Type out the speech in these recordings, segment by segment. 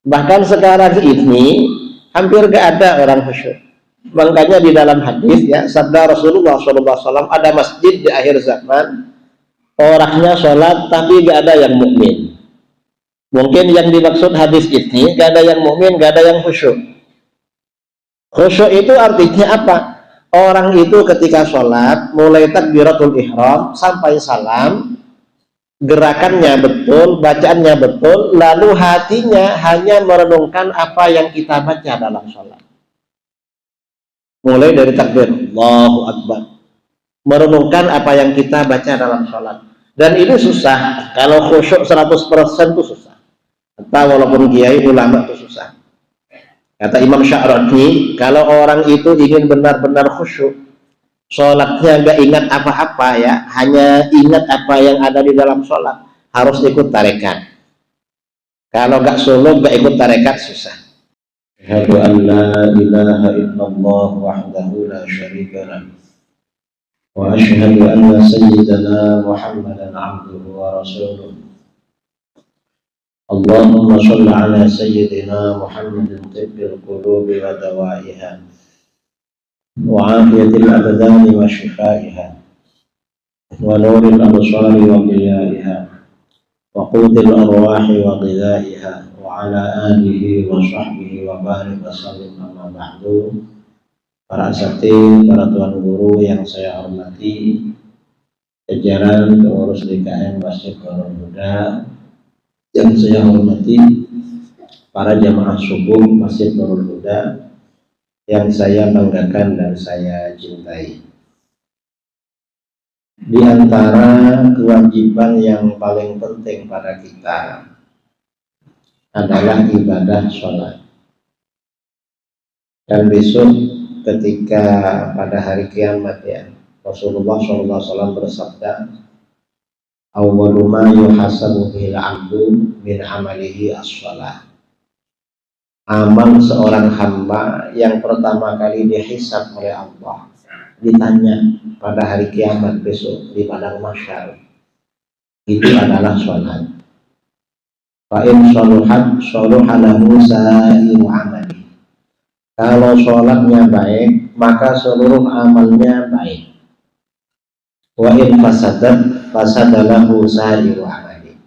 Bahkan sekarang ini hampir gak ada orang khusyuk. Makanya di dalam hadis ya, sabda Rasulullah SAW, ada masjid di akhir zaman, orangnya sholat tapi gak ada yang mukmin. Mungkin yang dimaksud hadis ini gak ada yang mukmin, gak ada yang khusyuk. Khusyuk itu artinya apa? Orang itu ketika sholat, mulai takbiratul ihram sampai salam, gerakannya betul, bacaannya betul, lalu hatinya hanya merenungkan apa yang kita baca dalam sholat. Mulai dari takbir, Allahu Akbar, merenungkan apa yang kita baca dalam sholat. Dan ini susah, kalau khusyuk 100% itu susah. Atau walaupun kiai ulama itu susah. Kata Imam Sya'rani, kalau orang itu ingin benar-benar khusyuk, sholatnya gak ingat apa-apa ya, hanya ingat apa yang ada di dalam sholat, harus ikut tarekat. Kalau gak solo, gak ikut tarekat, susah. Asyhadu an la ilaha illallah wahdahu la syarika lahu wa asyhadu anna sayyidana Muhammadan abduhu wa rasuluh. Allahumma sholli ala sayyidina Muhammadin tibbil qulubi wa dawaiha wa afiyatil abdani wa shifaiha wa nuril absari wa ghiyaiha wa qutil arwahi wa ghidaiha wa ala alihi wa sahbihi wa barik wa sallim. Amma ba'du. Para asatidz, para tuan guru yang saya hormati, jajaran pengurus DKM Masjid Nurul Huda yang saya hormati, para jamaah subuh Masjid Nurul Huda yang saya banggakan dan saya cintai. Di antara kewajiban yang paling penting pada kita adalah ibadah sholat. Dan besok ketika pada hari kiamat ya, Rasulullah SAW bersabda, awwalu ma yuhasabu bil 'abdu min amalihi as-shalah. Amal seorang hamba yang pertama kali dihisab oleh Allah, ditanya pada hari kiamat besok di padang mahsyar, itu adalah sholat. Fa in shaluhat shaluha lahu sa'iru amali. Kalau sholatnya baik, maka seluruh amalnya baik. Wa in fasadat fasadalahu sa'iru amali.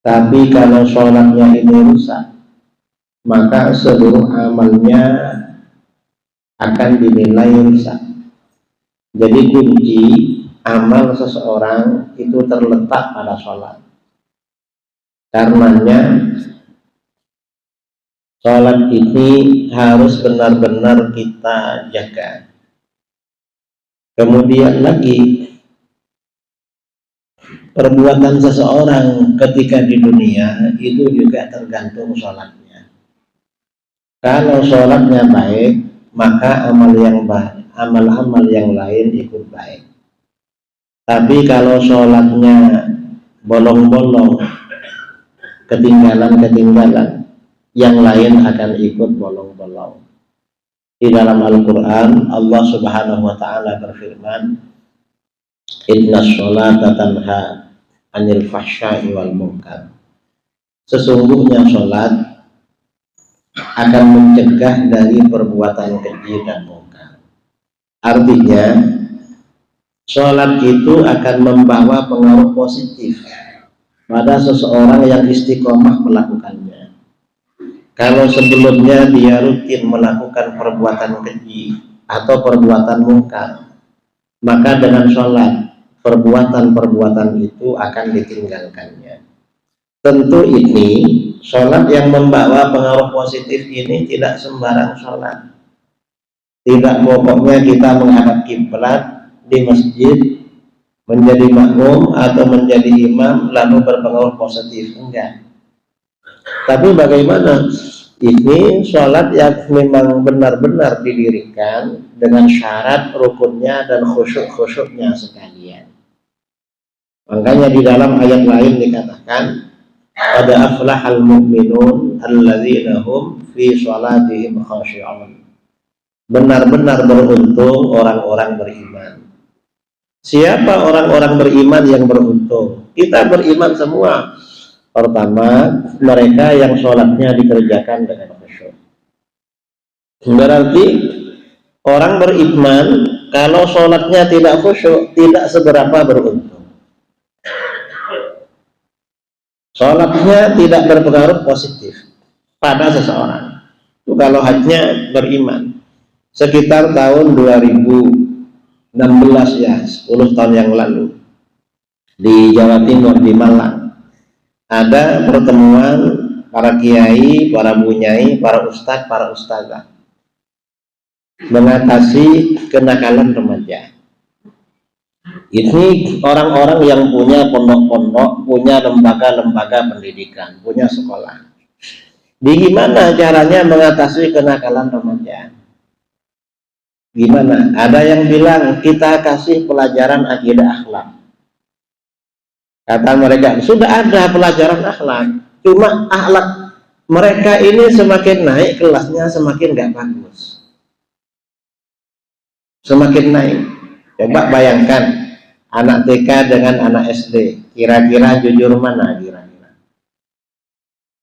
Tapi kalau sholatnya ini rusak, maka seluruh amalnya akan dinilai rusak. Jadi kunci amal seseorang itu terletak pada sholat. Karenanya sholat ini harus benar-benar kita jaga. Kemudian lagi, perbuatan seseorang ketika di dunia itu juga tergantung sholatnya. Kalau sholatnya baik, maka amal-amal yang lain ikut baik. Tapi kalau sholatnya bolong-bolong, ketinggalan, yang lain akan ikut bolong-bolong. Di dalam Al-Quran, Allah Subhanahu wa Ta'ala berfirman, inna sholata tanha anil fahsya'i wal munkar. Sesungguhnya sholat akan mencegah dari perbuatan keji dan munkar. Artinya, sholat itu akan membawa pengaruh positif pada seseorang yang istiqomah melakukannya. Kalau sebelumnya dia rutin melakukan perbuatan keji atau perbuatan munkar, maka dengan sholat perbuatan-perbuatan itu akan ditinggalkannya. Tentu ini sholat yang membawa pengaruh positif ini tidak sembarang sholat. Tidak pokoknya kita menghadap kiblat di masjid, menjadi makmum atau menjadi imam lalu berpengaruh positif, enggak. Tapi bagaimana ini sholat yang memang benar-benar didirikan dengan syarat rukunnya dan khusyuk-khusyuknya sekalian. Makanya di dalam ayat lain dikatakan, qad aflahal mu'minun alladzina hum fi sholatihim khashi'un. Benar-benar beruntung orang-orang beriman. Siapa orang-orang beriman yang beruntung? Kita beriman semua, Pertama, mereka yang sholatnya dikerjakan dengan khusyuk. Berarti orang beriman kalau sholatnya tidak khusyuk tidak seberapa beruntung. Sholatnya tidak berpengaruh positif pada seseorang. Itu kalau hanya beriman. Sekitar tahun 2016 ya, 10 tahun yang lalu, di Jawa Timur, di Malang, ada pertemuan para kiai, para bunyai, para ustadz, para ustadzah mengatasi kenakalan remaja. Ini orang-orang yang punya pondok-pondok, punya lembaga-lembaga pendidikan, punya sekolah. Gimana caranya mengatasi kenakalan remaja? Gimana? Ada yang bilang kita kasih pelajaran akidah akhlak. Kata mereka, sudah ada pelajaran akhlak, cuma akhlak mereka ini semakin naik kelasnya semakin gak bagus. Semakin naik. Coba bayangkan anak TK dengan anak SD, kira-kira jujur mana kira-kira?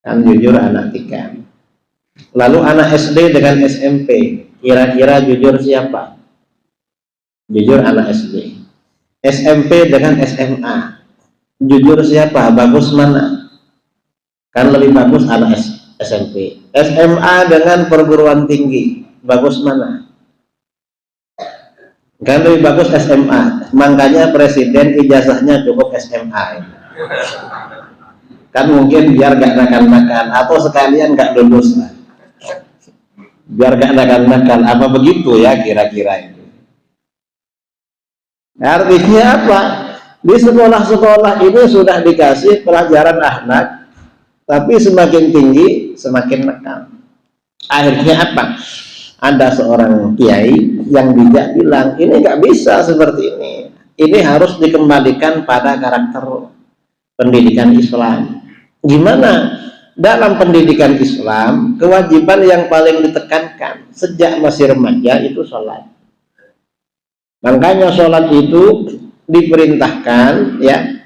Kan jujur anak TK. Lalu anak SD dengan SMP, kira-kira jujur siapa? Jujur anak SD. SMP dengan SMA, jujur siapa? Bagus mana? Kan lebih bagus anak SMP. SMA dengan perguruan tinggi, bagus mana? Kan lebih bagus SMA. Makanya presiden ijazahnya cukup SMA. Kan mungkin biar gak nakal-nakal atau sekalian gak lulus lah. Biar gak nakal-nakal, apa begitu ya kira-kira itu. Artinya apa? Di sekolah-sekolah ini sudah dikasih pelajaran akhlak, tapi semakin tinggi semakin nakal. Akhirnya apa? Ada seorang kiai yang bijak bilang, ini nggak bisa seperti ini. Ini harus dikembalikan pada karakter pendidikan Islam. Gimana? Dalam pendidikan Islam, kewajiban yang paling ditekankan sejak masih remaja itu sholat. Makanya sholat itu diperintahkan, ya,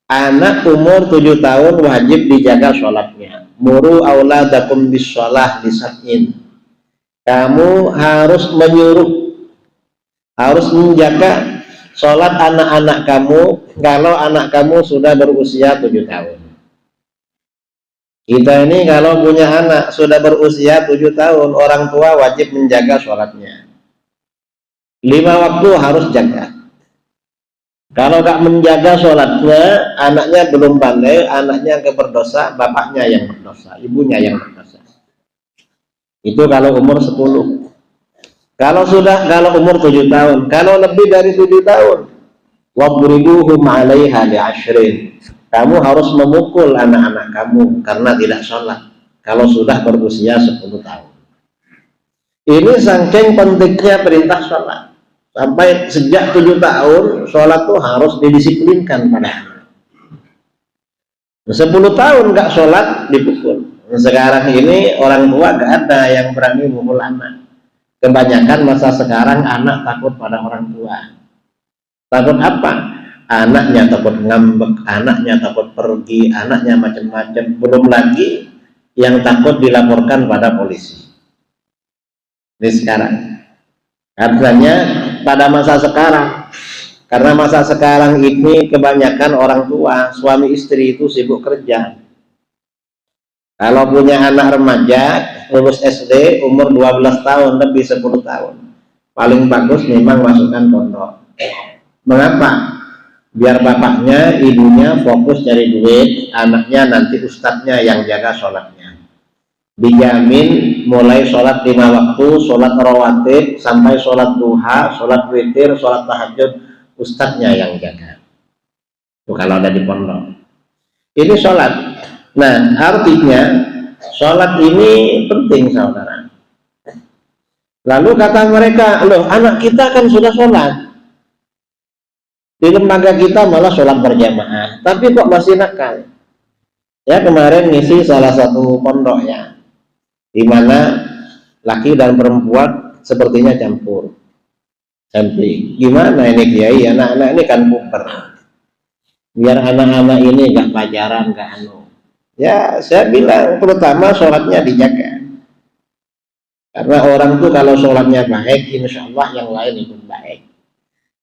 anak umur 7 tahun wajib dijaga sholatnya. Muru auladakum bisolah disab'in. Kamu harus menyuruh, harus menjaga sholat anak-anak kamu kalau anak kamu sudah berusia 7 tahun. Kita ini kalau punya anak sudah berusia 7 tahun, orang tua wajib menjaga sholatnya. 5 waktu harus jaga. Kalau gak menjaga sholatnya, anaknya belum pandai, anaknya berdosa, bapaknya yang berdosa, ibunya yang berdosa. Itu kalau umur 10. Kalau umur 7 tahun, kalau lebih dari 7 tahun, wadribuhum 'alaiha li'ashrin. Kamu harus memukul anak-anak kamu karena tidak sholat kalau sudah berusia 10 tahun. Ini saking pentingnya perintah sholat. Sampai sejak 7 tahun sholat tuh harus didisiplinkan pada anak. 10 tahun nggak sholat dipukul. Sekarang ini orang tua gak ada yang berani mukul anak. Kebanyakan masa sekarang anak takut pada orang tua. Takut apa? Anaknya takut ngambek, anaknya takut pergi, anaknya macam-macam. Belum lagi yang takut dilaporkan pada polisi. Ini sekarang. Artinya pada masa sekarang, karena masa sekarang ini kebanyakan orang tua, suami istri itu sibuk kerja. Kalau punya anak remaja, lulus SD, umur 12 tahun, lebih 10 tahun. Paling bagus memang masukkan pondok. Mengapa? Biar bapaknya, ibunya fokus cari duit, anaknya nanti ustadznya yang jaga sholatnya. Dijamin mulai sholat 5 waktu, sholat rawatib, sampai sholat duha, sholat witir, sholat tahajud, ustadznya yang jaga. Itu kalau ada di pondok. Ini sholat. Nah, artinya sholat ini penting, saudara. Lalu kata mereka, loh anak kita kan sudah sholat. Di lembaga kita malah sholat berjamaah, tapi kok masih nakal. Ya, kemarin ngisi salah satu pondok ya, di mana laki dan perempuan sepertinya campur. Sampling. Gimana ini kiai? Anak-anak ini kan puber. Biar anak-anak ini gak pacaran, gak anu. Ya, saya bilang terutama sholatnya dijaga. Karena orang tuh kalau sholatnya baik, insya Allah yang lain ikut baik.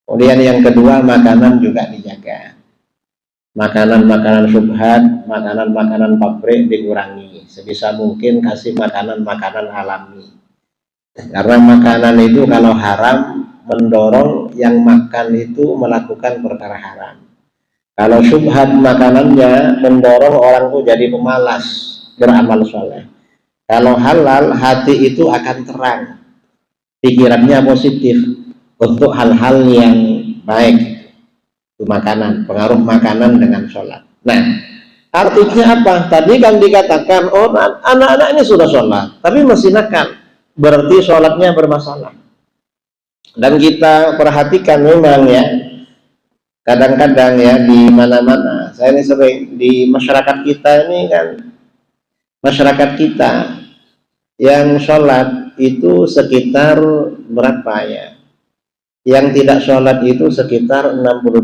Kemudian yang kedua, makanan juga dijaga. Makanan-makanan syubhat, makanan-makanan pabrik dikurangi. Sebisa mungkin kasih makanan-makanan alami. Karena makanan itu kalau haram, mendorong yang makan itu melakukan perkara haram. Kalau syubhat makanannya mendorong orang itu jadi pemalas beramal soleh. Kalau halal, hati itu akan terang, pikirannya positif untuk hal-hal yang baik. Itu makanan, pengaruh makanan dengan sholat. Nah, artinya apa? Tadi kan dikatakan, oh anak-anak ini sudah sholat, tapi masih nakal, berarti sholatnya bermasalah. Dan kita perhatikan memang ya, kadang-kadang ya di mana-mana, saya ini sering di masyarakat kita ini kan, masyarakat kita yang sholat itu sekitar berapa ya? Yang tidak sholat itu sekitar 62%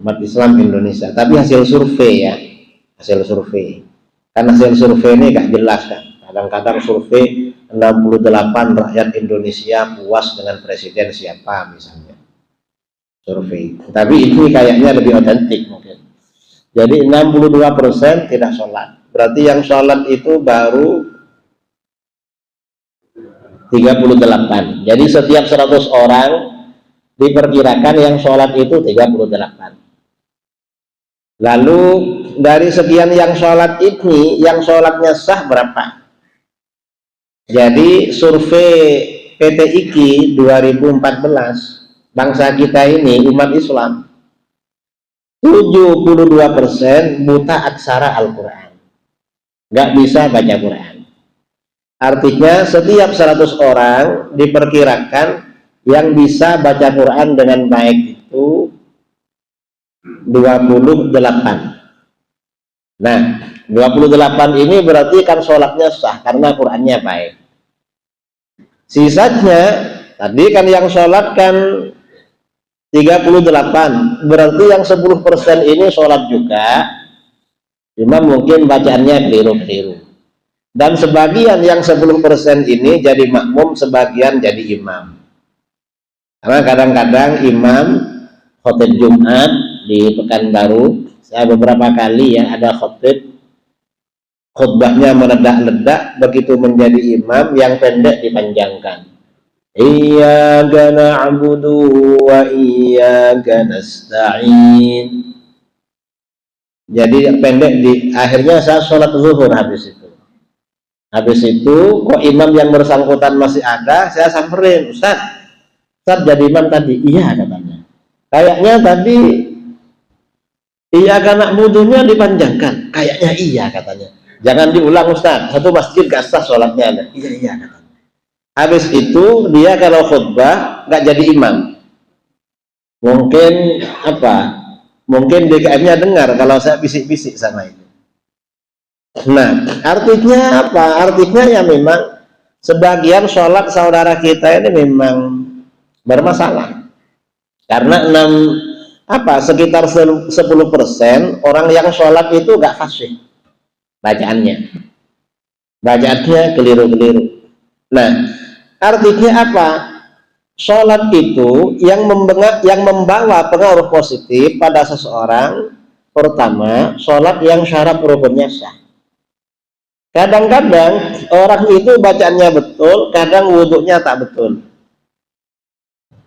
umat Islam Indonesia. Tapi hasil survei ya, hasil survei. Karena hasil survei ini gak jelas kan. Kadang-kadang survei 68 rakyat Indonesia puas dengan presiden siapa misalnya. Survei. Tapi ini kayaknya lebih otentik mungkin. Jadi 62% tidak sholat. Berarti yang sholat itu baru 38. Jadi setiap 100 orang diperkirakan yang sholat itu 38. Lalu dari sekian yang sholat ini, yang sholatnya sah berapa? Jadi survei PT IKI 2014, bangsa kita ini umat Islam 72% buta aksara Al-Quran, nggak bisa baca Quran. Artinya setiap 100 orang diperkirakan yang bisa baca Quran dengan baik itu 28. Nah, 28 ini berarti kan sholatnya sah karena Qurannya baik. Sisanya tadi kan yang sholat kan 38, berarti yang 10% ini sholat juga, cuma mungkin bacaannya keliru-keliru. Dan sebagian yang 10% ini jadi makmum, sebagian jadi imam. Karena kadang-kadang imam khotib Jumat di Pekanbaru, saya beberapa kali ya ada khotib, khutbahnya meledak-ledak, begitu menjadi imam yang pendek dipanjangkan. Iyyaka na'budu wa iyyaka nasta'in. Jadi pendek, di akhirnya saya sholat zuhur habis itu. Habis itu kok imam yang bersangkutan masih ada, saya samperin, Ustaz jadi imam tadi? Iya katanya. Kayaknya tadi iyyaka na'budunya dipanjangkan. Kayaknya iya katanya. Jangan diulang Ustaz, satu masjid gak sah sholatnya ada. Iya katanya. Habis itu dia kalau khutbah nggak jadi imam. Mungkin apa? Mungkin DKM-nya dengar kalau saya bisik-bisik sama itu. Nah, artinya apa? Artinya ya memang sebagian sholat saudara kita ini memang bermasalah. Karena sekitar 10% orang yang sholat itu nggak fasih bacaannya. Bacaannya keliru-keliru. Nah, artinya apa? Sholat itu yang membawa pengaruh positif pada seseorang, pertama, sholat yang syarat rukunnya sah. Kadang-kadang orang itu bacaannya betul, kadang wudhunya tak betul.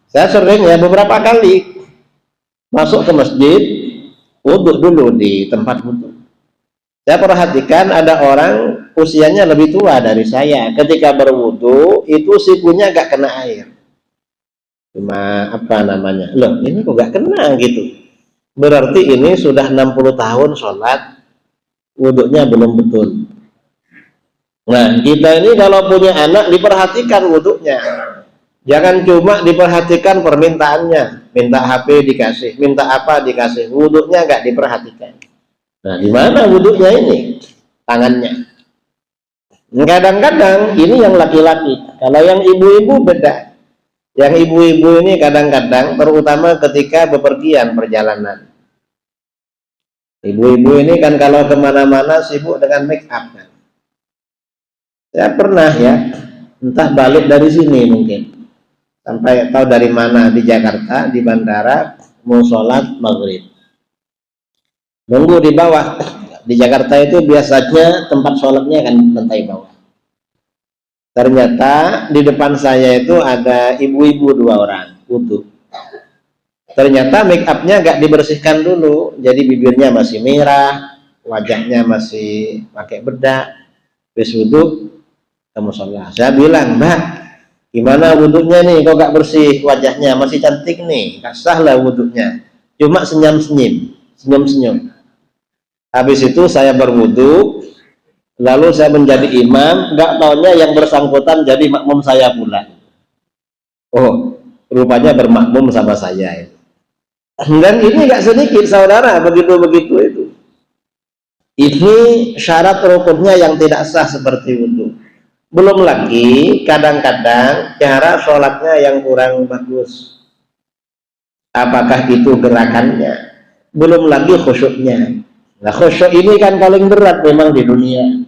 Saya sering ya beberapa kali masuk ke masjid, wudhu dulu di tempat wudhu. Saya perhatikan ada orang usianya lebih tua dari saya, ketika berwudu itu sikunya gak kena air, cuma apa namanya, loh ini kok gak kena gitu, berarti ini sudah 60 tahun sholat, wudunya belum betul. Nah, kita ini kalau punya anak diperhatikan wudunya, jangan cuma diperhatikan permintaannya, minta HP dikasih, minta apa dikasih, wudunya gak diperhatikan. Nah, di mana wudunya ini? Tangannya. Kadang-kadang ini yang laki-laki, kalau yang ibu-ibu beda. Yang ibu-ibu ini kadang-kadang, terutama ketika bepergian perjalanan, Ibu-ibu ini kan kalau kemana-mana sibuk dengan make up kan. Saya pernah ya, entah balik dari sini mungkin, sampai tahu dari mana di Jakarta, di bandara, mau sholat maghrib. Nunggu di bawah. Di Jakarta itu biasanya tempat sholatnya kan lantai bawah. Ternyata di depan saya itu ada ibu-ibu 2 orang wudhu. Ternyata make upnya gak dibersihkan dulu, jadi bibirnya masih merah, wajahnya masih pakai bedak. Habis wudhu kamu sholat. Saya bilang, Mbak, gimana wudhunya nih? Kok gak bersih wajahnya? Masih cantik nih, gak sah lah wudhunya. Cuma senyum-senyum. Habis itu saya berwudhu, lalu saya menjadi imam, gak taunya yang bersangkutan jadi makmum saya pula. Oh, rupanya bermakmum sama saya. Dan ini gak sedikit saudara, begitu-begitu itu. Ini syarat rukunnya yang tidak sah seperti wudhu. Belum lagi kadang-kadang cara sholatnya yang kurang bagus. Apakah itu gerakannya? Belum lagi khusyuknya. Nah, khusyuk ini kan paling berat memang di dunia.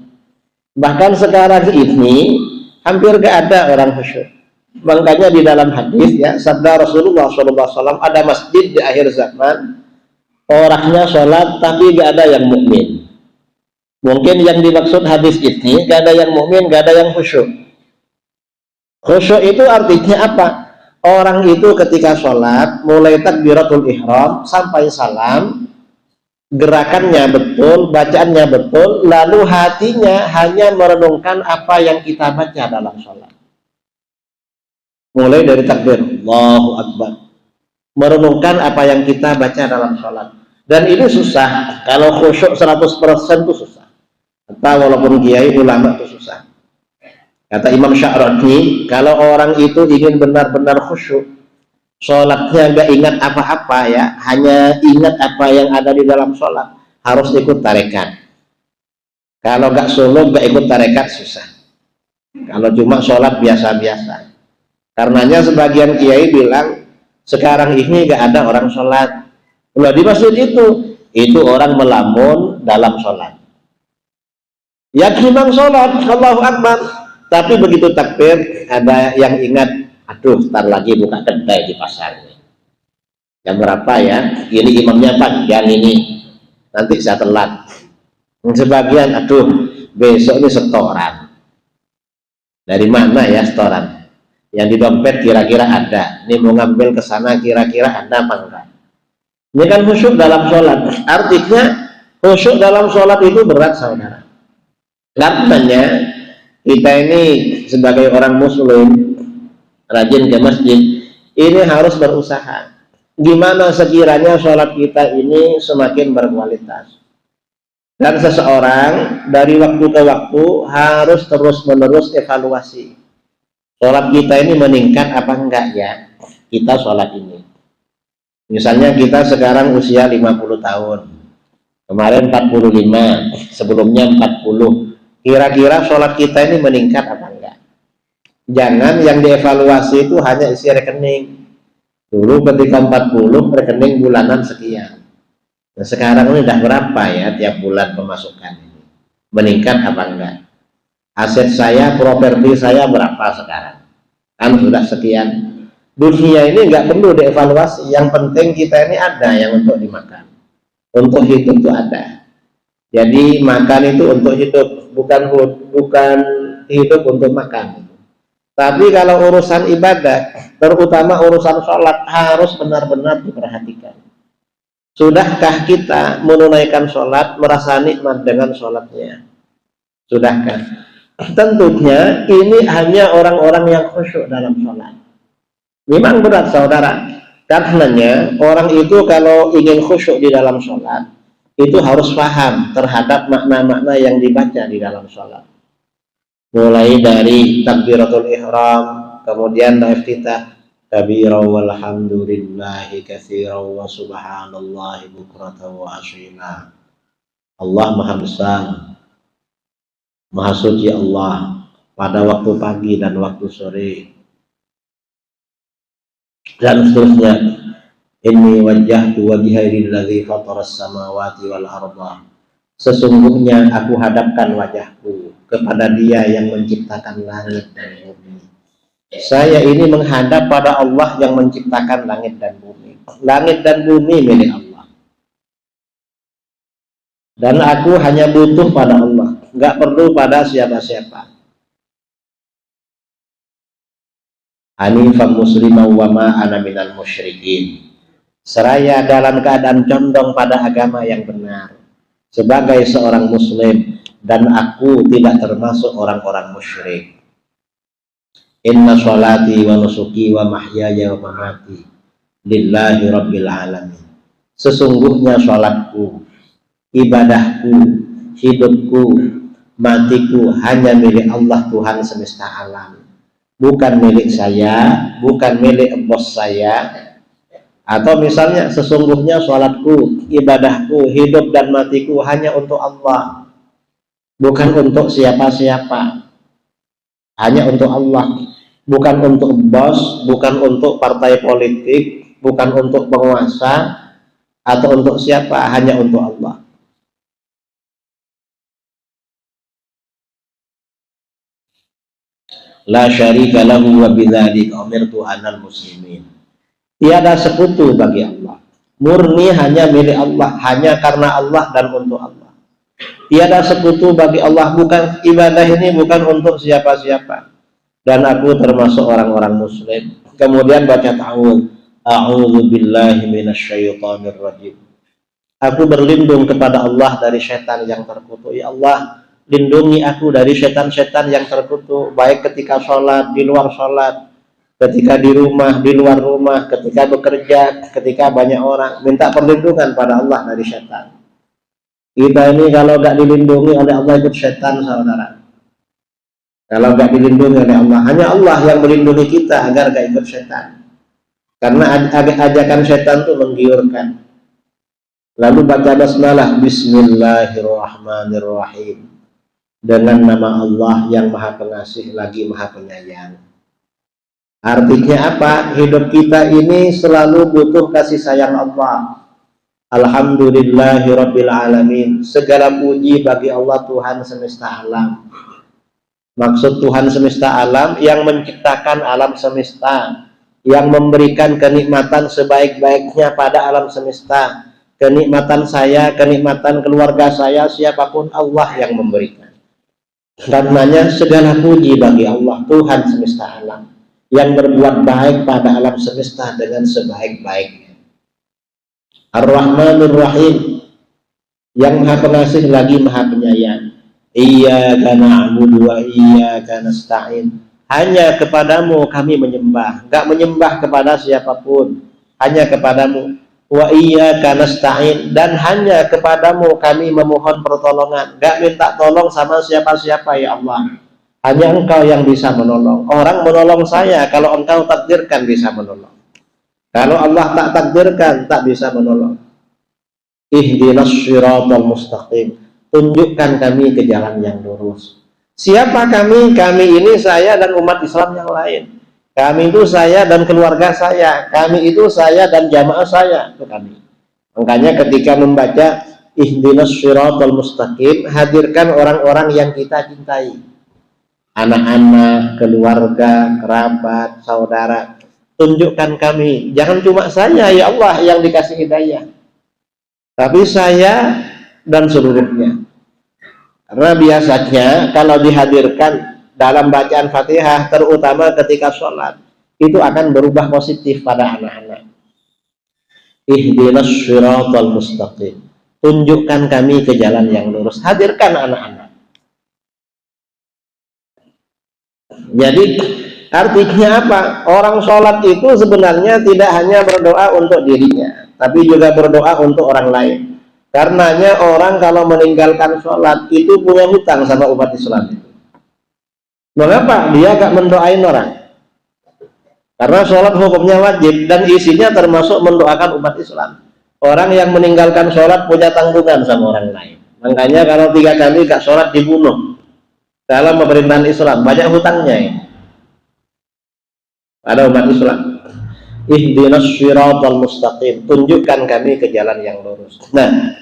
Bahkan sekarang ini hampir gak ada orang khusyuk. Makanya di dalam hadis ya, sabda Rasulullah SAW, ada masjid di akhir zaman, orangnya sholat tapi gak ada yang mukmin. Mungkin yang dimaksud hadis ini gak ada yang mukmin, gak ada yang khusyuk. Khusyuk itu artinya apa? Orang itu ketika sholat, mulai takbiratul ihram sampai salam, gerakannya betul, bacaannya betul, lalu hatinya hanya merenungkan apa yang kita baca dalam sholat. Mulai dari takbir, Allahu Akbar, merenungkan apa yang kita baca dalam sholat. Dan ini susah, kalau khusyuk 100% itu susah. Atau walaupun kiai ulama itu susah. Kata Imam Sya'rani, kalau orang itu ingin benar-benar khusyuk, sholatnya nggak ingat apa-apa ya, hanya ingat apa yang ada di dalam sholat, harus ikut tarekat. Kalau nggak suluk, nggak ikut tarekat susah. Kalau cuma sholat biasa-biasa. Karenanya sebagian kiai bilang, sekarang ini nggak ada orang sholat. Udah di masjid itu orang melamun dalam sholat. Ya memang sholat, Allahu Akbar, tapi begitu takbir ada yang ingat, aduh, ntar lagi buka kedai di pasar. Jam berapa ya? Ini imamnya panjang ini, nanti saya telat. Sebagian, aduh, besok ini setoran. Dari mana ya setoran? Yang di dompet kira-kira ada. Ini mau ngambil ke sana kira-kira ada apa enggak? Ini kan khusyuk dalam sholat. Artinya khusyuk dalam sholat itu berat saudara. Karenanya kita ini sebagai orang muslim rajin ke masjid ini harus berusaha gimana sekiranya sholat kita ini semakin berkualitas. Dan seseorang dari waktu ke waktu harus terus-menerus evaluasi sholat kita ini meningkat apa enggak ya kita sholat ini. Misalnya kita sekarang usia 50 tahun, kemarin 45, sebelumnya 40. Kira-kira sholat kita ini meningkat apa enggak? Jangan yang dievaluasi itu hanya isi rekening. Dulu ketika 40 rekening bulanan sekian. Nah, sekarang ini udah berapa ya tiap bulan pemasukan ini? Meningkat apa enggak? Aset saya, properti saya berapa sekarang? Kan sudah sekian. Dunia ini enggak perlu dievaluasi. Yang penting kita ini ada yang untuk dimakan. Untuk hidup itu ada. Jadi makan itu untuk hidup, bukan hidup untuk makan. Tapi kalau urusan ibadah, terutama urusan sholat, harus benar-benar diperhatikan. Sudahkah kita menunaikan sholat, merasa nikmat dengan sholatnya? Sudahkah? Tentunya ini hanya orang-orang yang khusyuk dalam sholat. Memang berat saudara. Karenanya orang itu kalau ingin khusyuk di dalam sholat, itu harus paham terhadap makna-makna yang dibaca di dalam sholat. Mulai dari takbiratul ihram, kemudian iftitah, kabira walhamdulillahi katsira wa subhanallahi bukratan wa asyila. Allah maha besar, maha suci Allah pada waktu pagi dan waktu sore, dan seterusnya. Inni wajjahtu wajhiya lilladzi fataras samawati wal arda. Sesungguhnya aku hadapkan wajahku kepada Dia yang menciptakan langit dan bumi. Saya ini menghadap pada Allah yang menciptakan langit dan bumi. Langit dan bumi milik Allah. Dan aku hanya butuh pada Allah, nggak perlu pada siapa-siapa. Hanifan musliman wa ma ana minal musyrikin. Seraya dalam keadaan condong pada agama yang benar sebagai seorang muslim, dan aku tidak termasuk orang-orang musyrik. Inna sholati wa nusuki wa mahyaya wa mamati lillahi rabbil alamin. Sesungguhnya sholatku, ibadahku, hidupku, matiku hanya milik Allah Tuhan semesta alam. Bukan milik saya, bukan milik bos saya. Atau misalnya sesungguhnya sholatku, ibadahku, hidup dan matiku hanya untuk Allah, bukan untuk siapa-siapa, hanya untuk Allah, bukan untuk bos, bukan untuk partai politik, bukan untuk penguasa atau untuk siapa, hanya untuk Allah. La syarika lahu wa bidzalika umirtu anal muslimin. Tiada sekutu bagi Allah, murni hanya milik Allah, hanya karena Allah dan untuk Allah. Tiada sekutu bagi Allah, bukan ibadah ini bukan untuk siapa-siapa. Dan aku termasuk orang-orang muslim. Kemudian baca ta'awudz, a'udzu billahi minasyaitonir rajim. Aku berlindung kepada Allah dari setan yang terkutuk. Ya Allah, lindungi aku dari setan-setan yang terkutuk, baik ketika sholat, di luar sholat, ketika di rumah, di luar rumah, ketika bekerja, ketika banyak orang. Minta perlindungan pada Allah dari setan. Kita ini kalau gak dilindungi oleh Allah ikut setan, saudara. Kalau gak dilindungi oleh Allah, hanya Allah yang melindungi kita agar gak ikut setan. Karena ajakan setan itu menggiurkan. Lalu baca basmalah, bismillahirrahmanirrahim, dengan nama Allah yang maha pengasih lagi maha penyayang. Artinya apa? Hidup kita ini selalu butuh kasih sayang Allah. Alhamdulillahi rabbil alamin. Segala puji bagi Allah Tuhan semesta alam. Maksud Tuhan semesta alam yang menciptakan alam semesta, yang memberikan kenikmatan sebaik-baiknya pada alam semesta. Kenikmatan saya, kenikmatan keluarga saya, siapapun Allah yang memberikan. Karenanya segala puji bagi Allah Tuhan semesta alam yang berbuat baik pada alam semesta dengan sebaik-baiknya. Ar-Rahmanir Rahim, yang maha pengasih lagi maha penyayang. Iyyaka na'budu wa iyyaka nasta'in. Hanya kepadamu kami menyembah, enggak menyembah kepada siapapun, hanya kepadamu. Wa iyyaka nasta'in, dan hanya kepadamu kami memohon pertolongan, enggak minta tolong sama siapa-siapa ya Allah. Hanya Engkau yang bisa menolong. Orang menolong saya kalau Engkau takdirkan bisa menolong. Kalau Allah tak takdirkan tak bisa menolong. Ihdinas shiratal mustaqim. Tunjukkan kami ke jalan yang lurus. Siapa kami? Kami ini saya dan umat Islam yang lain. Kami itu saya dan keluarga saya. Kami itu saya dan jamaah saya. Itu kami. Makanya ketika membaca ihdinas shiratal mustaqim, hadirkan orang-orang yang kita cintai. Anak-anak, keluarga, kerabat, saudara. Tunjukkan kami. Jangan cuma saya, ya Allah, yang dikasih hidayah. Tapi saya dan seluruhnya. Karena biasanya kalau dihadirkan dalam bacaan Fatihah, terutama ketika sholat, itu akan berubah positif pada anak-anak. Ihdinas shiratal mustaqim. Tunjukkan kami ke jalan yang lurus. Hadirkan anak-anak. Jadi artinya apa? Orang sholat itu sebenarnya tidak hanya berdoa untuk dirinya, tapi juga berdoa untuk orang lain. Karenanya orang kalau meninggalkan sholat itu punya hutang sama umat Islam itu. Mengapa? Dia gak mendoain orang. Karena sholat hukumnya wajib dan isinya termasuk mendoakan umat Islam. Orang yang meninggalkan sholat punya tanggungan sama orang lain. Makanya kalau 3 kali gak sholat dibunuh. Dalam pemerintahan Islam banyak hutangnya ya, pada umat Islam. ihdinas siratal mustaqim, tunjukkan kami ke jalan yang lurus. Nah,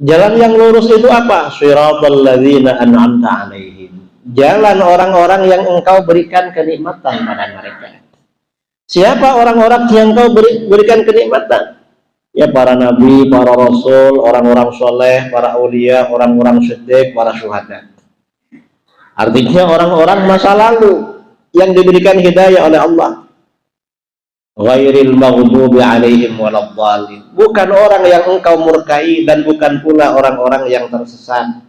jalan yang lurus itu apa? Siratal ladzina an'amta 'alaihim, jalan orang-orang yang engkau berikan kenikmatan pada mereka. Siapa orang-orang yang engkau berikan kenikmatan? Ya para nabi, para rasul, orang-orang soleh, para aulia, orang-orang siddiq, para syuhada. Artinya orang-orang masa lalu yang diberikan hidayah oleh Allah. Ghairil maghdubi 'alaihim waladhdallin, bukan orang yang engkau murkai dan bukan pula orang-orang yang tersesat.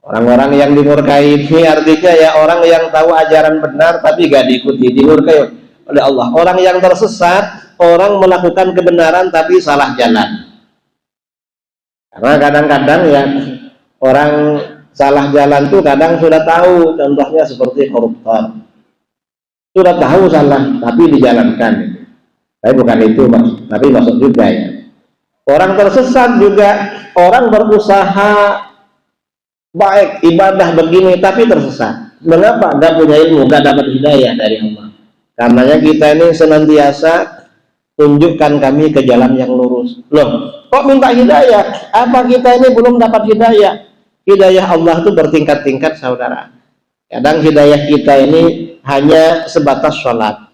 Orang-orang yang dimurkai ini artinya ya orang yang tahu ajaran benar tapi gak diikuti, dimurkai oleh Allah. Orang yang tersesat, orang melakukan kebenaran tapi salah jalan. Karena kadang-kadang ya orang salah jalan tuh kadang sudah tahu, contohnya seperti koruptor. Sudah tahu salah tapi dijalankan. Tapi bukan itu tapi maksud juga ya. Orang tersesat juga orang berusaha baik ibadah begini tapi tersesat. Mengapa? Gak punya ilmu, gak dapat hidayah dari Allah. Karenanya kita ini senantiasa tunjukkan kami ke jalan yang lurus. Loh, kok minta hidayah? Apa kita ini belum dapat hidayah? Hidayah Allah itu bertingkat-tingkat, saudara. Kadang hidayah kita ini hanya sebatas sholat.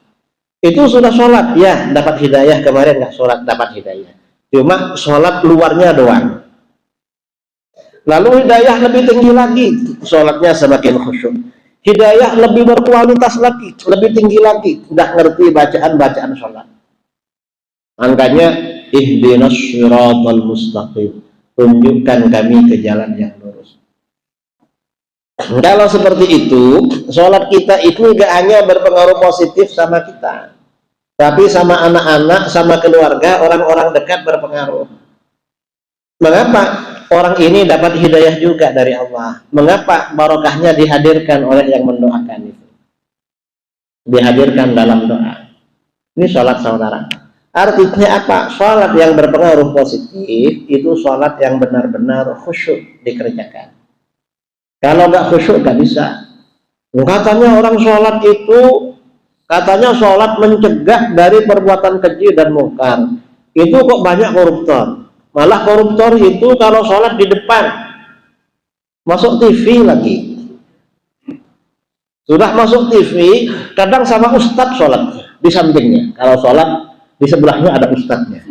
Itu sudah sholat, ya dapat hidayah. Kemarin nggak sholat, dapat hidayah. Cuma sholat luarnya doang. Lalu hidayah lebih tinggi lagi, sholatnya semakin khusyuk. Hidayah lebih berkualitas lagi, lebih tinggi lagi, udah ngerti bacaan-bacaan sholat. Makanya ihdinas siratal mustaqim, tunjukkan kami ke jalan yang lurus. Kalau seperti itu, sholat kita itu gak hanya berpengaruh positif sama kita, tapi sama anak-anak, sama keluarga, orang-orang dekat berpengaruh. Mengapa? Orang ini dapat hidayah juga dari Allah. Mengapa? Barokahnya dihadirkan oleh yang mendoakan itu. Dihadirkan dalam doa. Ini sholat, saudara. Artinya apa? Sholat yang berpengaruh positif itu sholat yang benar-benar khusyuk dikerjakan. Kalau nggak khusyuk nggak bisa. Katanya orang sholat itu, katanya sholat mencegah dari perbuatan keji dan mungkar. Itu kok banyak koruptor. Malah koruptor itu kalau sholat di depan, masuk TV lagi. Sudah masuk TV, kadang sama ustadz sholat di sampingnya. Kalau sholat di sebelahnya ada ustadznya.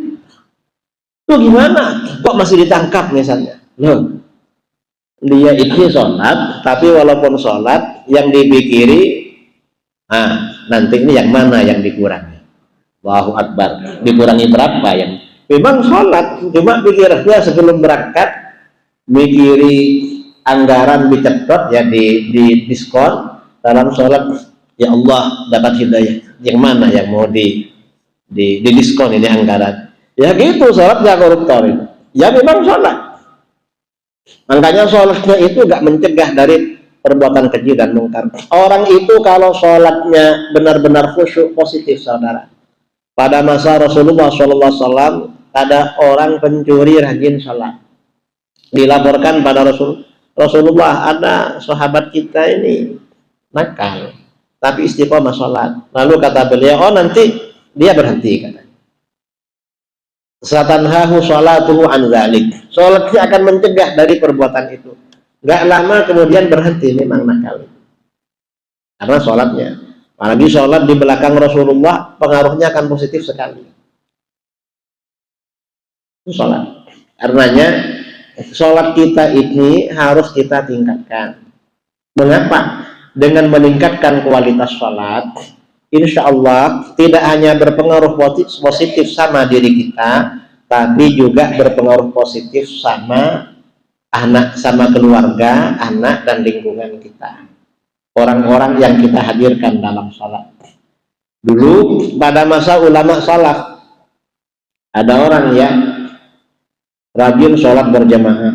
Itu gimana? Kok masih ditangkap misalnya? Loh, dia itu sholat, tapi walaupun sholat yang dipikiri, nanti ini yang mana yang dikurangi? Allahu Akbar. Dikurangi berapa yang? Memang sholat, cuma pikirannya sebelum berangkat mikiri anggaran dicetot ya, di diskon dalam sholat. Ya Allah, dapat hidayah yang mana yang mau di diskon ini anggaran. Ya gitu sholatnya koruptor itu. Ya memang sholat. Makanya sholatnya itu gak mencegah dari perbuatan keji dan mungkar. Orang itu kalau sholatnya benar-benar khusyuk positif, saudara. Pada masa Rasulullah SAW ada orang pencuri rajin sholat. Dilaporkan pada Rasulullah, ada sahabat kita ini nakal tapi istiqomah sholat. Lalu kata beliau, oh nanti dia berhenti, kata. Satanhahu sholatuhu an dzalik. Sholatnya akan mencegah dari perbuatan itu. Gak lama kemudian berhenti, memang nakal. Karena sholatnya, apalagi sholat di belakang Rasulullah, pengaruhnya akan positif sekali. Itu sholat. Karenanya sholat kita ini harus kita tingkatkan. Mengapa? Dengan meningkatkan kualitas sholat, insya Allah tidak hanya berpengaruh positif sama diri kita, tapi juga berpengaruh positif sama anak, sama keluarga, anak dan lingkungan kita. Orang-orang yang kita hadirkan dalam sholat. Dulu pada masa ulama salaf, ada orang yang rajin sholat berjamaah,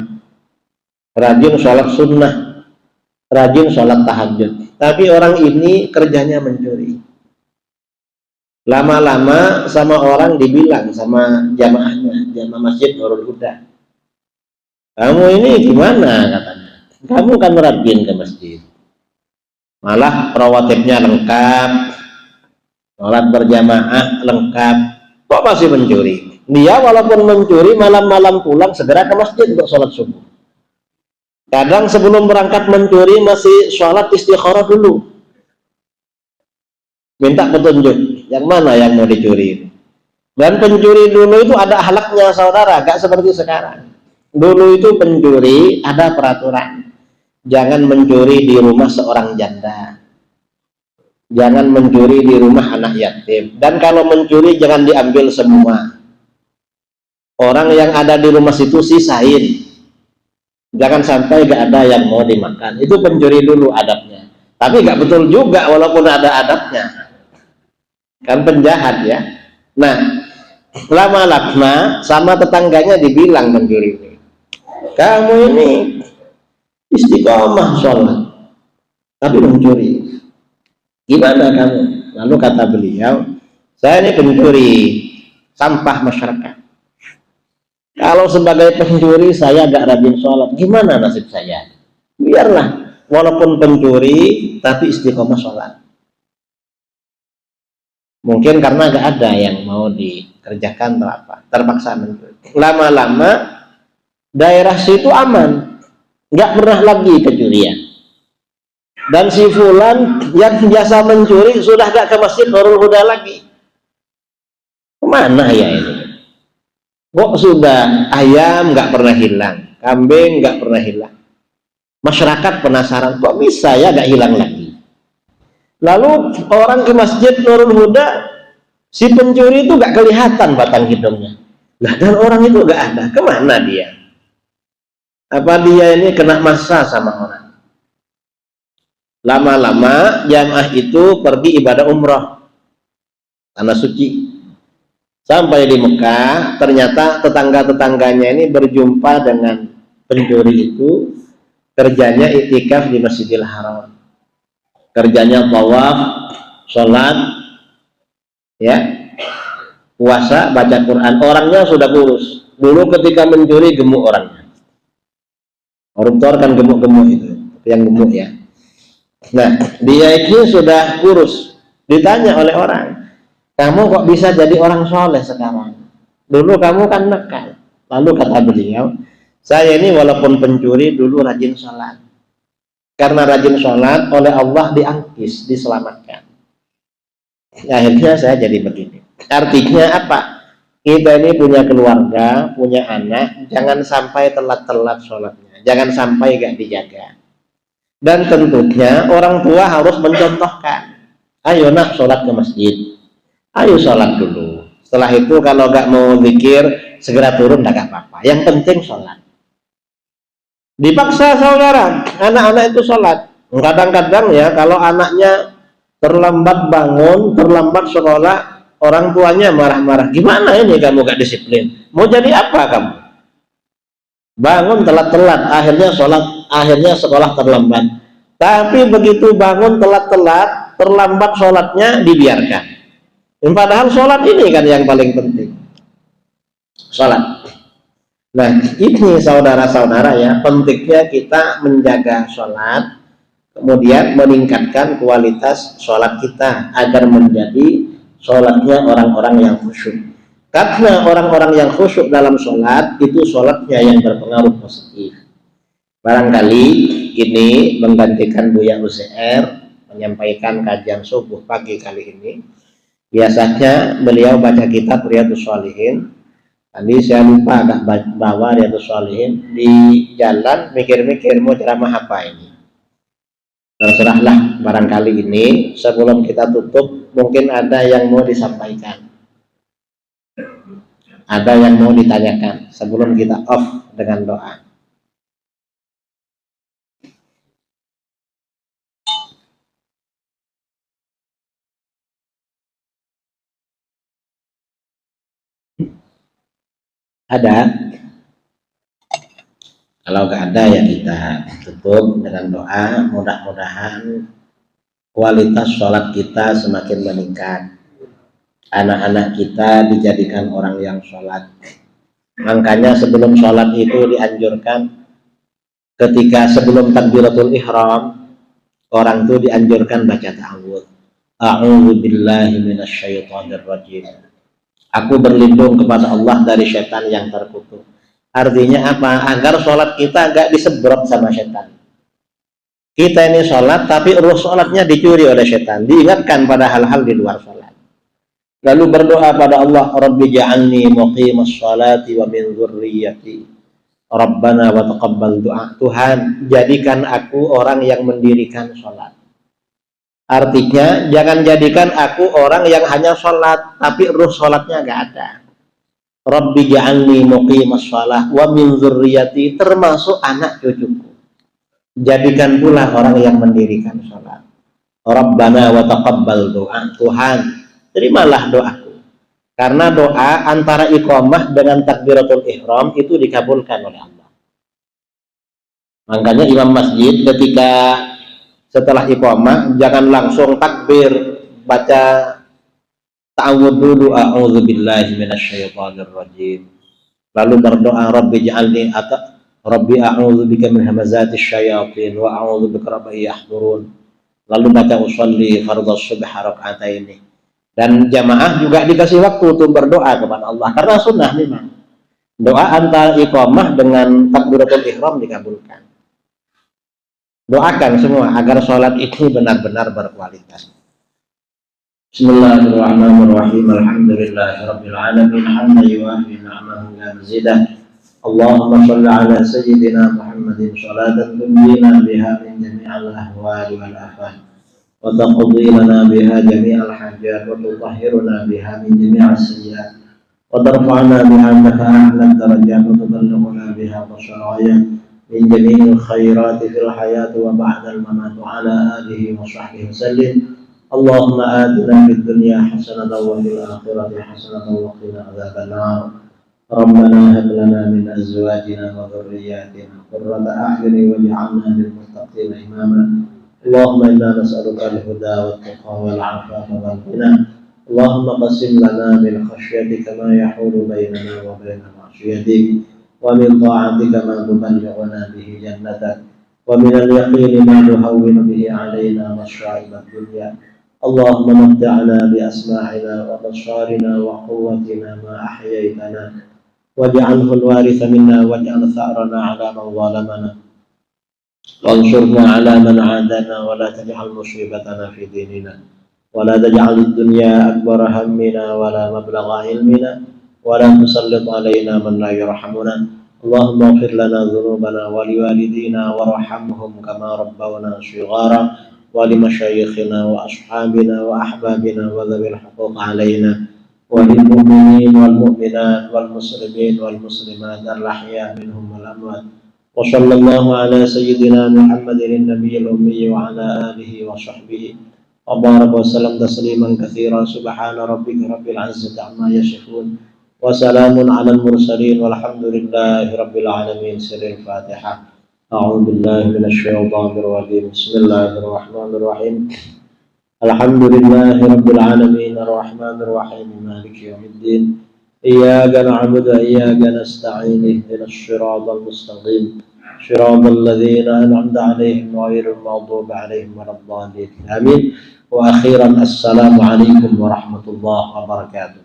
rajin sholat sunnah, rajin sholat tahajud. Tapi orang ini kerjanya mencuri. Lama-lama sama orang dibilang sama jamaahnya, jamaah masjid Nurul Huda, kamu ini gimana, katanya, kamu kan rajin ke masjid, malah rawatibnya lengkap, sholat berjamaah lengkap, kok masih mencuri? Dia walaupun mencuri malam-malam pulang segera ke masjid untuk sholat subuh. Kadang sebelum berangkat mencuri masih sholat istikharah dulu, minta petunjuk yang mana yang mau dicuri. Dan pencuri dulu itu ada akhlaknya saudara, gak seperti sekarang. Dulu itu pencuri ada peraturan, jangan mencuri di rumah seorang janda, jangan mencuri di rumah anak yatim, dan kalau mencuri jangan diambil semua. Orang yang ada di rumah situ sisain, jangan sampai gak ada yang mau dimakan. Itu pencuri dulu adabnya. Tapi gak betul juga walaupun ada adabnya, kan penjahat ya. Nah, lama-lama sama tetangganya dibilang mencuri ini, kamu ini istiqomah sholat tapi mencuri, gimana kamu? Lalu kata beliau, saya ini pencuri sampah masyarakat. Kalau sebagai pencuri saya gak rajin sholat, gimana nasib saya? Biarlah, walaupun pencuri tapi istiqomah sholat. Mungkin karena gak ada yang mau dikerjakan atau apa, terpaksa mencuri. Lama-lama daerah situ aman, gak pernah lagi kecurian. Dan si fulan yang biasa mencuri sudah gak ke masjid Nurul Huda lagi. Kemana ya ini? Kok sudah ayam gak pernah hilang, kambing gak pernah hilang. Masyarakat penasaran, kok bisa ya gak hilang lagi. Lalu orang ke masjid Nurul Huda, si pencuri itu gak kelihatan batang hidungnya. Nah, dan orang itu gak ada, kemana dia? Apa dia ini kena massa sama orang? Lama-lama jamaah itu pergi ibadah umrah tanah suci. Sampai di Mekah, ternyata tetangga-tetangganya ini berjumpa dengan pencuri itu, kerjanya iktikaf di Masjidil Haram, kerjanya tawaf, sholat, ya, puasa, baca Quran. Orangnya sudah kurus. Dulu ketika mencuri gemuk orangnya. Koruptor kan gemuk-gemuk itu, yang gemuk ya. Nah, dia ini sudah kurus. Ditanya oleh orang, kamu kok bisa jadi orang soleh sekarang? Dulu kamu kan nakal. Lalu kata beliau, saya ini walaupun pencuri dulu rajin sholat. Karena rajin sholat oleh Allah diangkis, diselamatkan. Akhirnya saya jadi begini. Artinya apa? Kita ini punya keluarga, punya anak, jangan sampai telat-telat sholatnya, jangan sampai gak dijaga. Dan tentunya orang tua harus mencontohkan. Ayo nak sholat ke masjid, ayo sholat dulu. Setelah itu kalau gak mau zikir, segera turun, gak apa-apa. Yang penting sholat. Dipaksa saudara, anak-anak itu sholat. Kadang-kadang ya, kalau anaknya terlambat bangun, terlambat sekolah, orang tuanya marah-marah. Gimana ini kamu gak disiplin? Mau jadi apa kamu? Bangun telat-telat, akhirnya sholat, akhirnya sekolah terlambat. Tapi begitu bangun telat-telat, terlambat sholatnya dibiarkan. Padahal sholat ini kan yang paling penting. Sholat. Nah, ini saudara-saudara ya, pentingnya kita menjaga sholat, kemudian meningkatkan kualitas sholat kita agar menjadi sholatnya orang-orang yang khusyuk. Karena orang-orang yang khusyuk dalam sholat itu sholatnya yang berpengaruh positif. Barangkali ini menggantikan Buya UCR menyampaikan kajian subuh pagi kali ini. Biasanya beliau baca kitab Riyadhus Shalihin. Tadi saya lupa agak bawa Riyadhus Shalihin, di jalan mikir-mikir mau ceramah apa ini. Terserahlah, barangkali ini sebelum kita tutup mungkin ada yang mau disampaikan, ada yang mau ditanyakan sebelum kita off dengan doa. Ada? Kalau nggak ada ya kita tutup dengan doa. Mudah-mudahan kualitas sholat kita semakin meningkat, anak-anak kita dijadikan orang yang sholat. Makanya sebelum sholat itu dianjurkan, ketika sebelum takbiratul ihram, orang itu dianjurkan baca ta'awudz. A'udzu billahi minasyaitonir rajim. Aku berlindung kepada Allah dari setan yang terkutuk. Artinya apa? Agar sholat kita nggak disebrot sama setan. Kita ini sholat, tapi ruh sholatnya dicuri oleh setan. Diingatkan pada hal-hal di luar sholat. Lalu berdoa pada Allah, Rabbi ja'alni muqimas sholati wa min dzurriyyati. Rabbana wa taqabbal du'a. Tuhan, jadikan aku orang yang mendirikan sholat. Artinya, jangan jadikan aku orang yang hanya sholat, tapi ruh sholatnya nggak ada. Rabbi ja'alni muqimas sholat wa min dzurriyyati, termasuk anak cucuku. Jadikan pula orang yang mendirikan sholat. Rabbana wa taqabbal du'a. Tuhan, terimalah doaku. Karena doa antara iqamah dengan takbiratul ihram itu dikabulkan oleh Allah. Makanya imam masjid ketika setelah iqamah jangan langsung takbir, baca ta'awudz dulu, a'udzubillahi minasyaitonir rajim. Lalu berdoa, Rabbi ja'alni Rabbi a'udzubika min hamazatis syayatin wa a'udzubika rabbi yahdurun. Lalu baca usolli fardhus subh raka'ataini. Dan jamaah juga dikasih waktu untuk berdoa kepada Allah karena sunnah memang. Doa antara iqamah dengan takbiratul ihram dikabulkan. Doakan semua agar sholat itu benar-benar berkualitas. Bismillahirrahmanirrahim. Alhamdulillahirabbil alamin. Hamdan yuwafi ni'amahu la mazidah. Allahumma shalli ala sayyidina Muhammadin sholatan tunjina biha min jami'il ahwali wal afat. وتقضي لنا بها جميع الحاجات وتطهرنا بها من جميع السيئات وترفعنا بها عندك أعلى الدرجات وتبلغنا بها بشرايا من جميع الخيرات في الحياة وبعد الممات وعلى آله وصحبه وسلم. اللهم آتنا في الدنيا حسنة وفي الآخرة حسنة وقنا عذاب النار. ربنا هب لنا من أزواجنا وذرياتنا قرة أعين واجعلنا للمتقين إماما. اللهم إنا نسألك الهدى والتقى والعفاف والغنى. اللهم قسم لنا من خشيتك ما يحول بيننا وبين معصيتك ومن طاعتك ما تبلغنا به جنتك ومن اليقين ما تهون به علينا مصائب الدنيا. اللهم متعنا بأسماعنا وأبصارنا وقوتنا ما أحييتنا واجعله الوارث منا واجعل ثأرنا على من ظلمنا وانصرنا على من عادانا ولا تجعل مصيبتنا في ديننا ولا تجعل الدنيا أكبر همنا ولا مبلغ علمنا ولا تسلط علينا من لا يرحمنا. اللهم اغفر لنا ذنوبنا ولوالدينا وارحمهم كما ربونا صغارا ولمشايخنا وأصحابنا وأحبابنا وذوي الحقوق علينا وللمؤمنين والمؤمنات والمسلمين والمسلمات الأحياء منهم والأموات. وصلى الله على سيدنا محمد النبي الأمي وعلى آله وصحبه وبارك وسلم تسليما كثيرا. سبحان ربك رب العزة عما يصفون وسلام على المرسلين والحمد لله رب العالمين. سر الفاتحة. أعوذ بالله من الشيطان الرجيم. بسم الله الرحمن الرحيم. الحمد لله رب العالمين الرحمن الرحيم مالك يوم الدين. إياك نعبد وإياك نستعين. اهدنا الصراط المستقيم صراط الذين أنعمت عليهم غير المغضوب عليهم ولا الضالين. آمين. وأخيرا السلام عليكم ورحمة الله وبركاته.